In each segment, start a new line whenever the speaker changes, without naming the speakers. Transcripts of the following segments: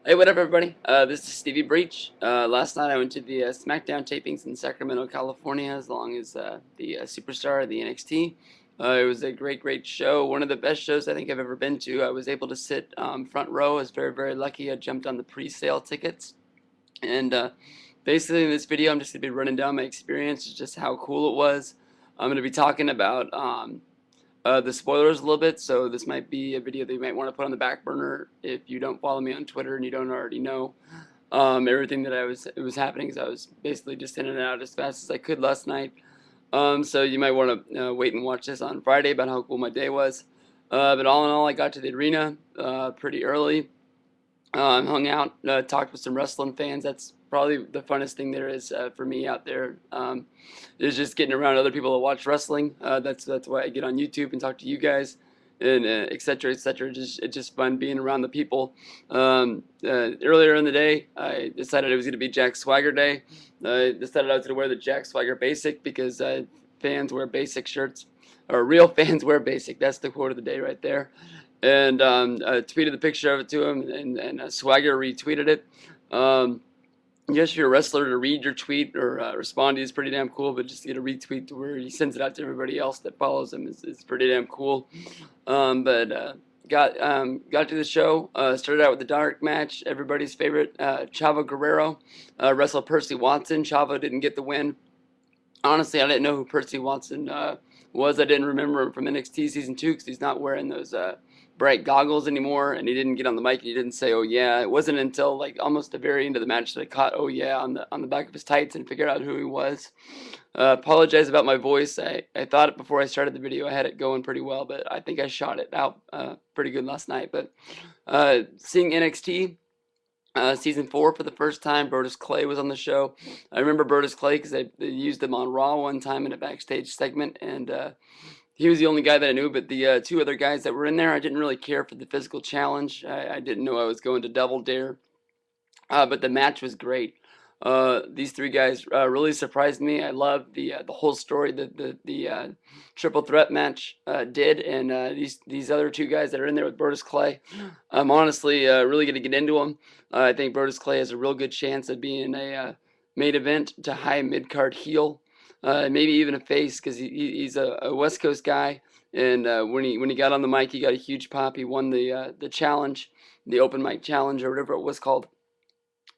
Hey, what up, everybody? This is Stevie Breech. Last night I went to the Smackdown tapings in Sacramento, California, as long as the superstar of the NXT. It was a great show. One of the best shows I think I've ever been to. I was able to sit front row. I was very lucky. I jumped on the pre-sale tickets. And basically, in this video, I'm just going to be running down my experience, just how cool it was. I'm going to be talking about the spoilers a little bit, so this might be a video that you might want to put on the back burner if you don't follow me on Twitter and you don't already know everything that it was happening, because I was basically just in and out as fast as I could last night. So you might want to wait and watch this on Friday about how cool my day was. But all in all, I got to the arena pretty early. Hung out, talked with some wrestling fans. That's probably the funnest thing there is for me out there. Is just getting around other people that watch wrestling. That's why I get on YouTube and talk to you guys, and et cetera, et cetera. It's just fun being around the people. Earlier in the day, I decided it was going to be Jack Swagger Day. I decided I was going to wear the Jack Swagger Basic because fans wear basic shirts, or real fans wear basic. That's the quote of the day right there. And I tweeted the picture of it to him, and Swagger retweeted it. Yes, if you're a wrestler, to read your tweet or respond to is pretty damn cool, but just to get a retweet to where he sends it out to everybody else that follows him is pretty damn cool. But got to the show. Started out with the dark match. Everybody's favorite, Chavo Guerrero wrestled Percy Watson. Chavo didn't get the win. Honestly, I didn't know who Percy Watson was. I didn't remember him from NXT season 2 because he's not wearing those bright goggles anymore, and he didn't get on the mic and he didn't say "oh yeah." It wasn't until like almost the very end of the match that I caught "oh yeah" on the back of his tights and figured out who he was. Apologize about my voice. I thought before I started the video I had it going pretty well, but I think I shot it out pretty good last night. But seeing NXT season 4 for the first time, Brodus Clay was on the show. I remember Brodus Clay because they used him on Raw one time in a backstage segment, and he was the only guy that I knew. But the two other guys that were in there, I didn't really care for the physical challenge. I didn't know I was going to Double Dare, but the match was great. These three guys really surprised me. I loved the whole story that the triple threat match did, and these other two guys that are in there with Brodus Clay, I'm honestly really going to get into them. I think Brodus Clay has a real good chance of being a main event to high mid card heel, maybe even a face, because he's a West Coast guy, and when he got on the mic, he got a huge pop. He won the challenge, the open mic challenge or whatever it was called.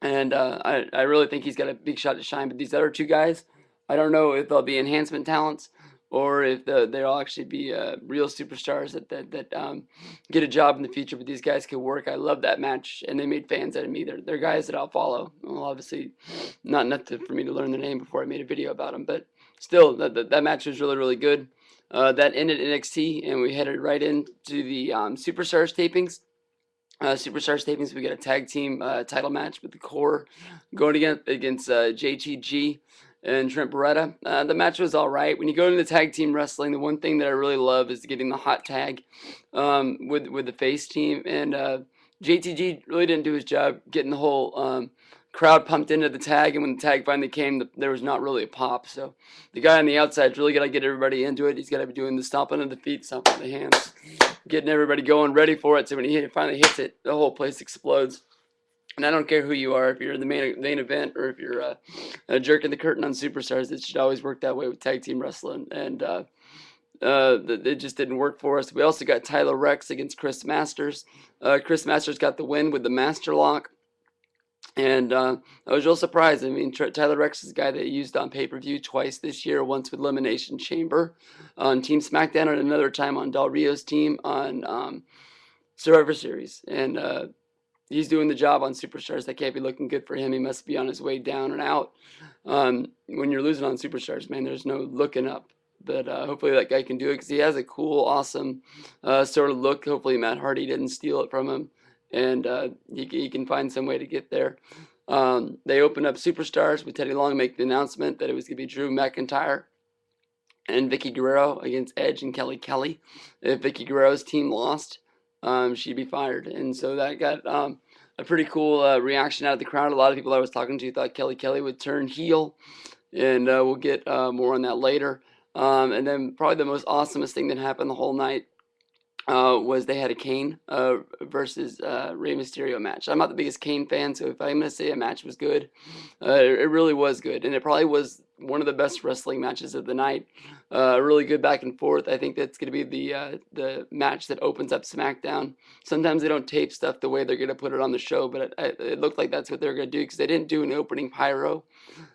And I really think he's got a big shot to shine. But these other two guys, I don't know if they'll be enhancement talents or if they'll actually be real superstars that get a job in the future. But these guys can work. I love that match, and they made fans out of me. They're guys that I'll follow. Well, obviously, not enough for me to learn their name before I made a video about them, but still, that match was really good. That ended NXT, and we headed right into the Superstars tapings. Superstars tapings, we got a tag team title match with the Core going against JTG and Trent Beretta. The match was all right. When you go into tag team wrestling, the one thing that I really love is getting the hot tag with the face team. And JTG really didn't do his job getting the whole crowd pumped into the tag. And when the tag finally came, there was not really a pop. So the guy on the outside's really got to get everybody into it. He's got to be doing the stomping of the feet, stomping of the hands, getting everybody going, ready for it. So when he finally hits it, the whole place explodes. And I don't care who you are, if you're in the main event or if you're jerking the curtain on Superstars, it should always work that way with tag team wrestling. And it just didn't work for us. We also got Tyler Rex against Chris Masters. Chris Masters got the win with the Master Lock. And I was real surprised. I mean, Tyler Rex is a guy that used on pay-per-view twice this year, once with Elimination Chamber on Team SmackDown and another time on Del Rio's team on Survivor Series. And he's doing the job on Superstars. That can't be looking good for him. He must be on his way down and out. When you're losing on Superstars, man, there's no looking up. But hopefully that guy can do it, because he has a cool, awesome sort of look. Hopefully Matt Hardy didn't steal it from him, and he can find some way to get there. They opened up Superstars with Teddy Long make the announcement that it was going to be Drew McIntyre and Vicky Guerrero against Edge and Kelly Kelly. If Vicky Guerrero's team lost, she'd be fired. And so that got a pretty cool reaction out of the crowd. A lot of people I was talking to thought Kelly Kelly would turn heel, and we'll get more on that later. And then probably the most awesomest thing that happened the whole night was they had a Kane versus Rey Mysterio match. I'm not the biggest Kane fan, so if I'm gonna say a match was good, it really was good, and it probably was one of the best wrestling matches of the night. Really good back and forth. I think that's gonna be the match that opens up SmackDown. Sometimes they don't tape stuff the way they're gonna put it on the show, but it looked like that's what they're gonna do because they didn't do an opening pyro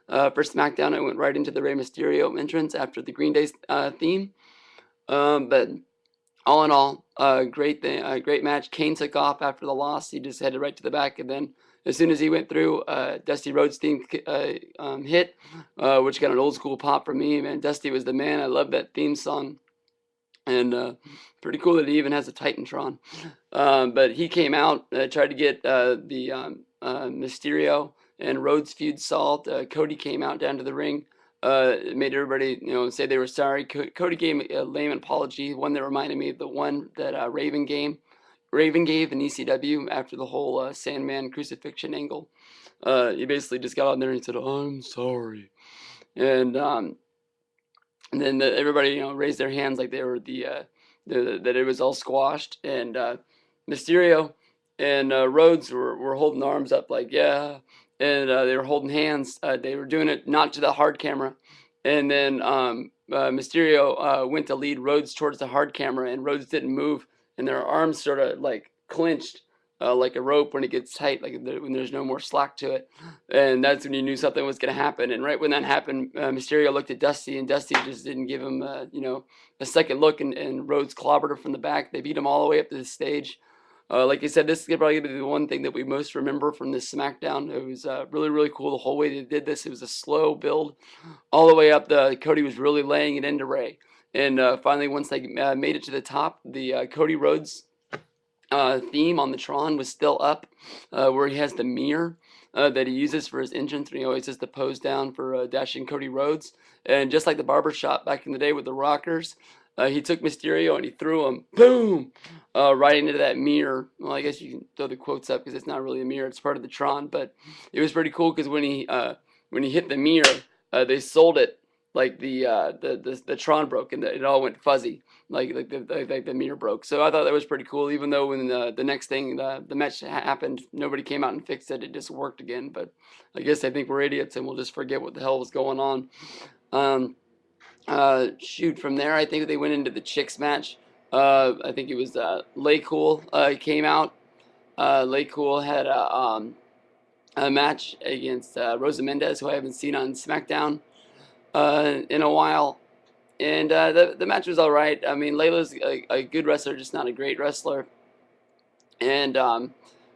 for SmackDown. It went right into the Rey Mysterio entrance after the Green Day theme. But all in all, great thing, great match. Kane took off after the loss. He just headed right to the back, and then as soon as he went through, Dusty Rhodes theme hit, which got an old school pop from me. Man, Dusty was the man. I love that theme song, and pretty cool that he even has a Titantron. But he came out, tried to get the Mysterio and Rhodes feud solved. Cody came out down to the ring. It made everybody, say they were sorry. Cody gave a lame apology, one that reminded me of the one that Raven gave in ECW after the whole Sandman crucifixion angle. He basically just got on there and said, "I'm sorry," and then everybody, raised their hands like they were that it was all squashed, and Mysterio and Rhodes were holding arms up like, yeah, and they were holding hands. They were doing it not to the hard camera, and then Mysterio went to lead Rhodes towards the hard camera, and Rhodes didn't move, and their arms sort of like clinched. Like a rope when it gets tight, like when there's no more slack to it, and that's when you knew something was going to happen. And right when that happened, Mysterio looked at Dusty, and Dusty just didn't give him, a second look, and Rhodes clobbered her from the back. They beat him all the way up to the stage. Like I said, this is probably be the one thing that we most remember from this SmackDown. It was really, really cool the whole way they did this. It was a slow build all the way up. Cody was really laying it into Ray. And finally, once they made it to the top, the Cody Rhodes theme on the Tron was still up, where he has the mirror that he uses for his entrance, and he always has the pose down for dashing Cody Rhodes. And just like the barbershop back in the day with the rockers, he took Mysterio and he threw him, boom, right into that mirror. Well, I guess you can throw the quotes up because it's not really a mirror; it's part of the Tron. But it was pretty cool because when he hit the mirror, they sold it like the Tron broke and it all went fuzzy like the mirror broke. So I thought that was pretty cool. Even though when the next thing the match happened, nobody came out and fixed it. It just worked again. But I guess I think we're idiots and we'll just forget what the hell was going on. Shoot, from there I think they went into the chicks match. I think it was Lay Cool came out. Lay Cool had a match against Rosa Mendez, who I haven't seen on SmackDown in a while. And the match was all right. I mean, Layla's a good wrestler, just not a great wrestler. And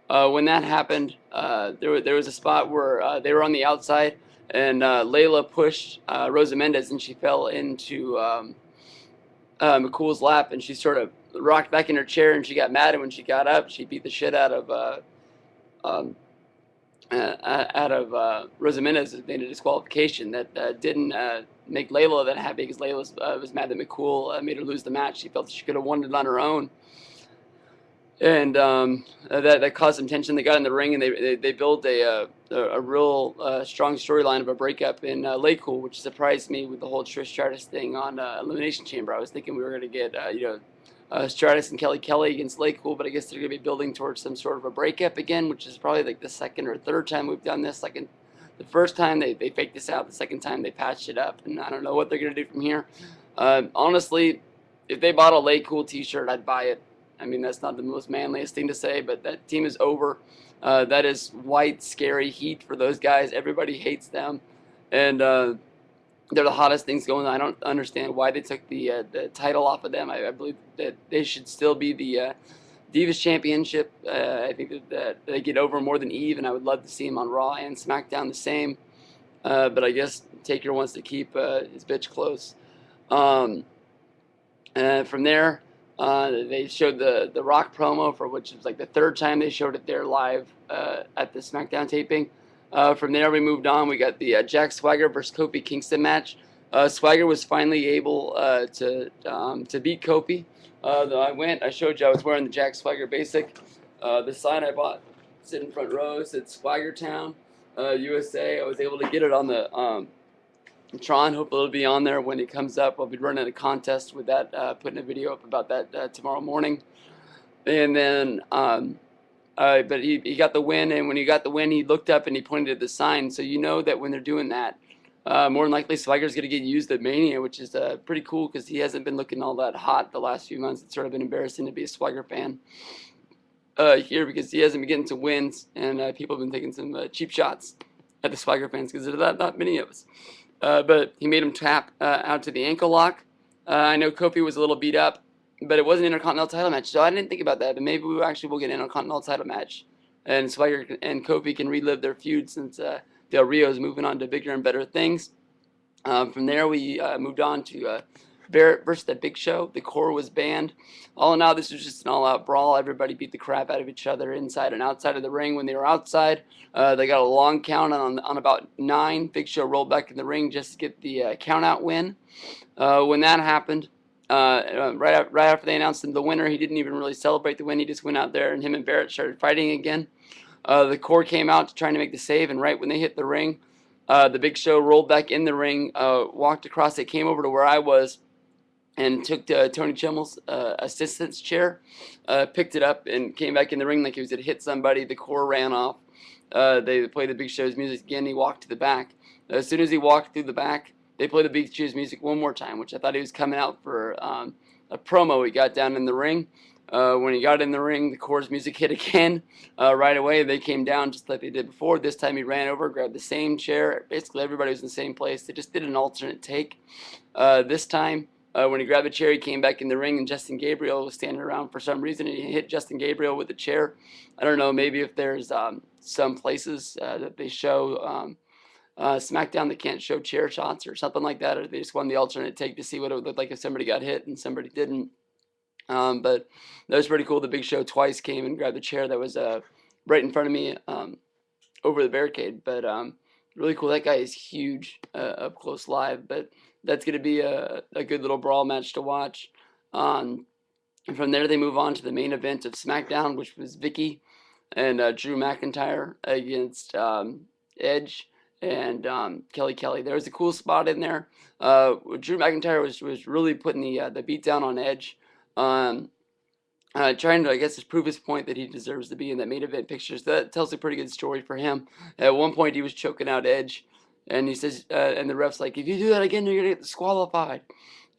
when that happened, there was a spot where they were on the outside, and Layla pushed Rosa Mendez, and she fell into McCool's lap, and she sort of rocked back in her chair, and she got mad, and when she got up, she beat the shit out of Rosa Mendez. Made a disqualification that didn't make Layla that happy because Layla was mad that McCool made her lose the match. She felt she could have won it on her own, and that caused some tension. They got in the ring and they built a real strong storyline of a breakup in Lay Cool, which surprised me with the whole Trish Stratus thing on Elimination Chamber. I was thinking we were going to get Stratus and Kelly against Lay Cool, but I guess they're going to be building towards some sort of a breakup again, which is probably like the second or third time we've done this. The first time they faked this out, the second time they patched it up, and I don't know what they're going to do from here. Honestly, if they bought a Lay Cool t-shirt, I'd buy it. I mean, that's not the most manliest thing to say, but that team is over. That is white, scary heat for those guys. Everybody hates them, and they're the hottest things going on. I don't understand why they took the title off of them. I believe that they should still be the Divas Championship. I think that they get over more than Eve, and I would love to see them on Raw and SmackDown the same. But I guess Taker wants to keep his bitch close. From there, they showed the Rock promo, for which was like the third time they showed it there live at the SmackDown taping. From there, we moved on. We got the Jack Swagger versus Kofi Kingston match. Swagger was finally able to beat Kofi. I showed you I was wearing the Jack Swagger basic. The sign I bought, sitting in front row, said Swagger Town, USA. I was able to get it on the Tron. Hopefully it'll be on there when it comes up. I'll be running a contest with that, putting a video up about that tomorrow morning. And then, but he got the win, and when he got the win, he looked up and he pointed at the sign. So you know that when they're doing that, more than likely Swagger's going to get used at Mania, which is pretty cool because he hasn't been looking all that hot the last few months. It's sort of been embarrassing to be a Swagger fan here because he hasn't been getting some wins, and people have been taking some cheap shots at the Swagger fans because there's not many of us. But he made him tap out to the ankle lock. I know Kofi was a little beat up, but it was an Intercontinental title match, so I didn't think about that. But maybe we actually will get an Intercontinental title match, and Swagger and Kofi can relive their feud since Del Rio is moving on to bigger and better things. From there, we moved on to Barrett versus the Big Show. The core was banned. All in all, this was just an all-out brawl. Everybody beat the crap out of each other inside and outside of the ring. When they were outside, they got a long count on about 9. Big Show rolled back in the ring just to get the count-out win. When that happened, right after they announced the winner, he didn't even really celebrate the win. He just went out there, and him and Barrett started fighting again. The core came out trying to make the save, and right when they hit the ring, the Big Show rolled back in the ring, walked across it, came over to where I was, and took Tony Chimmel's assistant's chair, picked it up, and came back in the ring like he was going to hit somebody. The core ran off. They played the Big Show's music again. He walked to the back. As soon as he walked through the back, they played the Big Show's music one more time, which I thought he was coming out for a promo. He got down in the ring. When he got in the ring, the Core's music hit again. Right away, they came down just like they did before. This time he ran over, grabbed the same chair. Basically, everybody was in the same place. They just did an alternate take. This time, when he grabbed the chair, he came back in the ring, and Justin Gabriel was standing around for some reason, and he hit Justin Gabriel with the chair. I don't know, maybe if there's some places that they show Smackdown that can't show chair shots or something like that, or they just wanted the alternate take to see what it would look like if somebody got hit and somebody didn't. But that was pretty cool. The Big Show twice came and grabbed the chair that was right in front of me over the barricade. But really cool. That guy is huge up close live. But that's going to be a good little brawl match to watch. And from there, they move on to the main event of SmackDown, which was Vicky and Drew McIntyre against Edge and Kelly. There was a cool spot in there. Drew McIntyre was really putting the beat down on Edge. Trying to, I guess, prove his point that he deserves to be in that main event picture. So that tells a pretty good story for him. At one point, he was choking out Edge, and he says, and the ref's like, if you do that again, you're gonna get disqualified.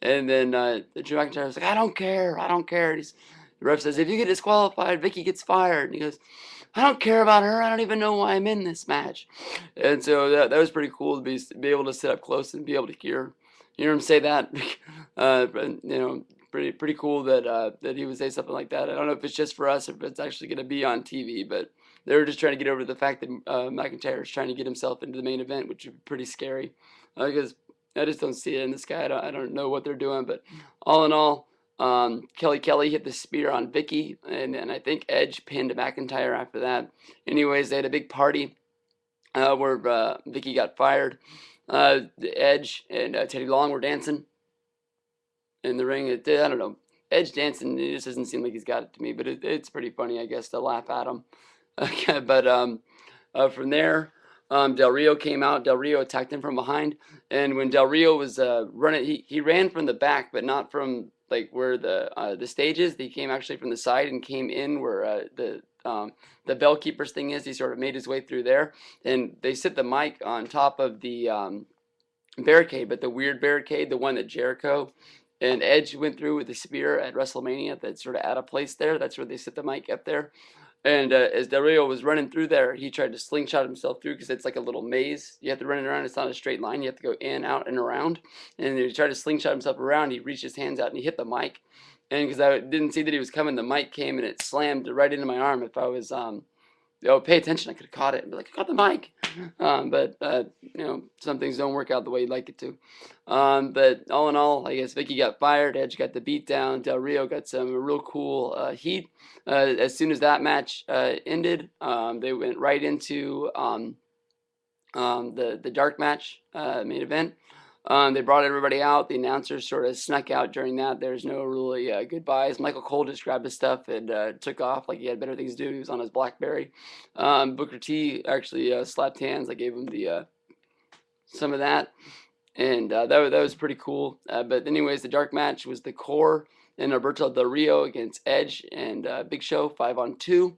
And then Drew McIntyre was like, I don't care. And the ref says, if you get disqualified, Vicky gets fired. And he goes, I don't care about her. I don't even know why I'm in this match. And so that was pretty cool to be able to sit up close and be able to hear him say that. Pretty cool that he would say something like that. I don't know if it's just for us or if it's actually going to be on TV, but they were just trying to get over the fact that McIntyre is trying to get himself into the main event, which would be pretty scary because I just don't see it in this guy. I don't know what they're doing, but all in all, Kelly hit the spear on Vicky, and I think Edge pinned McIntyre after that. Anyways, they had a big party where Vicky got fired. Edge and Teddy Long were dancing in the ring. I don't know. Edge dancing, it just doesn't seem like he's got it to me, but it's pretty funny, I guess, to laugh at him. Okay, but from there, Del Rio came out. Del Rio attacked him from behind, and when Del Rio was running, he ran from the back, but not from like where the stage is. He came actually from the side and came in where the bell keeper's thing is. He sort of made his way through there, and they set the mic on top of the barricade, but the weird barricade, the one that Jericho and Edge went through with the spear at WrestleMania, that's sort of out of place there. That's where they set the mic up there. And as Del Rio was running through there, he tried to slingshot himself through because it's like a little maze. You have to run it around. It's not a straight line. You have to go in, out, and around. And he tried to slingshot himself around. He reached his hands out and he hit the mic. And because I didn't see that he was coming, the mic came and it slammed right into my arm. If I was pay attention, I could have caught it and be like, I caught the mic. But some things don't work out the way you'd like it to. But all in all, I guess Vicky got fired, Edge got the beat down, Del Rio got some real cool heat. As soon as that match ended, they went right into the dark match main event. They brought everybody out. The announcers sort of snuck out during that. There's no really goodbyes. Michael Cole just grabbed his stuff and took off like he had better things to do. He was on his BlackBerry. Booker T actually slapped hands. I gave him some of that. and that was pretty cool. But anyways, the dark match was the Core and Alberto Del Rio against Edge and Big Show 5-on-2.